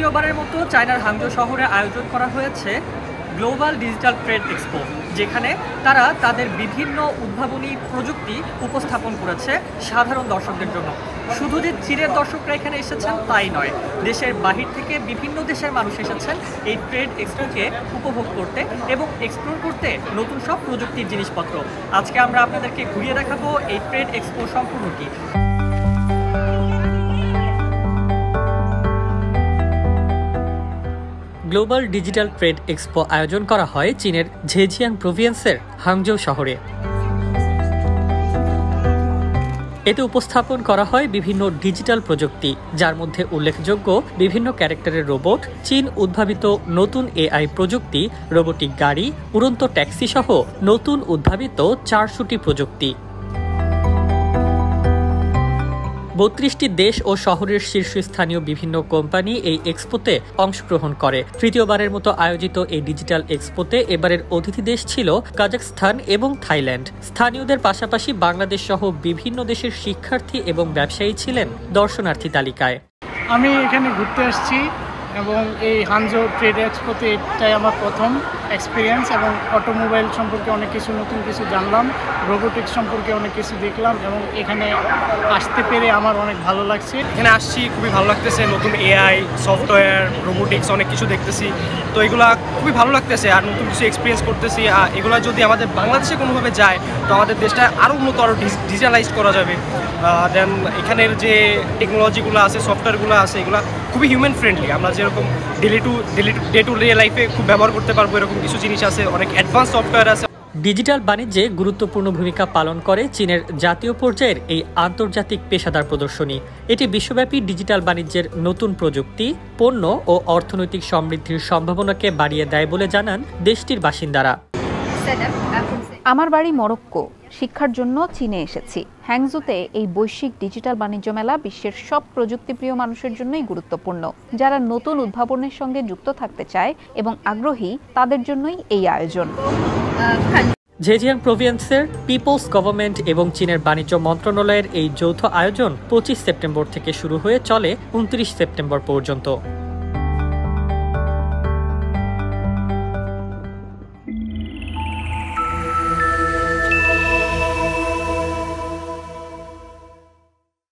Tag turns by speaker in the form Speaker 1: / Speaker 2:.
Speaker 1: তৃতীয়বারের মতো চায়নার হাংজো শহরে আয়োজন করা হয়েছে গ্লোবাল ডিজিটাল ট্রেড এক্সপো, যেখানে তারা তাদের বিভিন্ন উদ্ভাবনী প্রযুক্তি উপস্থাপন করেছে সাধারণ দর্শকদের জন্য। শুধু যে চীনের দর্শকরা এখানে এসেছেন তাই নয়, দেশের বাহির থেকে বিভিন্ন দেশের মানুষ এসেছেন এই ট্রেড এক্সপোকে উপভোগ করতে এবং এক্সপ্লোর করতে নতুন সব প্রযুক্তির জিনিসপত্র। আজকে আমরা আপনাদেরকে ঘুরিয়ে দেখাবো এই ট্রেড এক্সপো সম্পূর্ণটি। গ্লোবাল ডিজিটাল ট্রেড এক্সপো আয়োজন করা হয় চীনের ঝেজিয়াং প্রভিন্সের হাংজো শহরে। এতে উপস্থাপন করা হয় বিভিন্ন ডিজিটাল প্রযুক্তি, যার মধ্যে উল্লেখযোগ্য বিভিন্ন ক্যারেক্টারের রোবট, চীন উদ্ভাবিত নতুন এআই প্রযুক্তি, রোবোটিক গাড়ি, উড়ন্ত ট্যাক্সি সহ নতুন উদ্ভাবিত 400টি প্রযুক্তি। 32টি দেশ ও শহরের শীর্ষস্থানীয় বিভিন্ন কোম্পানি এই এক্সপোতে অংশগ্রহণ করে। তৃতীয়বারের মতো আয়োজিত এই ডিজিটাল এক্সপোতে এবারের অতিথি দেশ ছিল কাজাখস্তান এবং থাইল্যান্ড। স্থানীয়দের পাশাপাশি বাংলাদেশ সহ বিভিন্ন দেশের শিক্ষার্থী এবং ব্যবসায়ী ছিলেন দর্শনার্থী তালিকায়।
Speaker 2: আমি এখানে ঘুরতে আসছি এবং এই হাংজো ট্রেড এক্সপোতে এটাই আমার প্রথম এক্সপিরিয়েন্স এবং অটোমোবাইল সম্পর্কে অনেক কিছু নতুন কিছু জানলাম, রোবোটিক্স সম্পর্কে অনেক কিছু দেখলাম এবং এখানে আসতে পেরে আমার অনেক ভালো লাগছে।
Speaker 3: এখানে আসছি, খুবই ভালো লাগতেছে। নতুন এআই, সফটওয়্যার, রোবোটিক্স অনেক কিছু দেখতেছি, তো এগুলা খুবই ভালো লাগতেছে আর নতুন কিছু এক্সপিরিয়েন্স করতেছি। আর এগুলা যদি আমাদের বাংলাদেশে কোনোভাবে যায় তো আমাদের দেশটা আরও উন্নত, আরও ডিজিটালাইজ করা যাবে। দেন এখানের যে টেকনোলজিগুলো আছে, সফটওয়্যারগুলো আছে, এগুলো খুবই হিউম্যান ফ্রেন্ডলি। আমরা যেরকম ডে টু ডে লাইফে খুব ব্যবহার করতে পারবো এরকম কিছু জিনিস আছে, অনেক অ্যাডভান্স সফটওয়্যার আছে।
Speaker 1: ডিজিটাল বাণিজ্যে গুরুত্বপূর্ণ ভূমিকা পালন করে চীনের জাতীয় পর্যায়ের এই আন্তর্জাতিক পেশাদার প্রদর্শনী। এটি বিশ্বব্যাপী ডিজিটাল বাণিজ্যের নতুন প্রযুক্তি, পণ্য ও অর্থনৈতিক সমৃদ্ধির সম্ভাবনাকে বাড়িয়ে দেয় বলে জানান দেশটির বাসিন্দারা।
Speaker 4: আমার বাড়ি মরক্কো, শিক্ষার জন্য চীনে এসেছি। হ্যাংজোতে এই বৈশ্বিক ডিজিটাল বাণিজ্য মেলা বিশ্বের সব প্রযুক্তিপ্রিয় মানুষের জন্যই গুরুত্বপূর্ণ। যারা নতুন উদ্ভাবনের সঙ্গে যুক্ত থাকতে চায় এবং আগ্রহী, তাদের জন্যই এই আয়োজন।
Speaker 1: ঝেজিয়াং প্রভিন্সের পিপলস গভর্নমেন্ট এবং চীনের বাণিজ্য মন্ত্রণালয়ের এই যৌথ আয়োজন 25 সেপ্টেম্বর থেকে শুরু হয়ে চলে 29 সেপ্টেম্বর পর্যন্ত।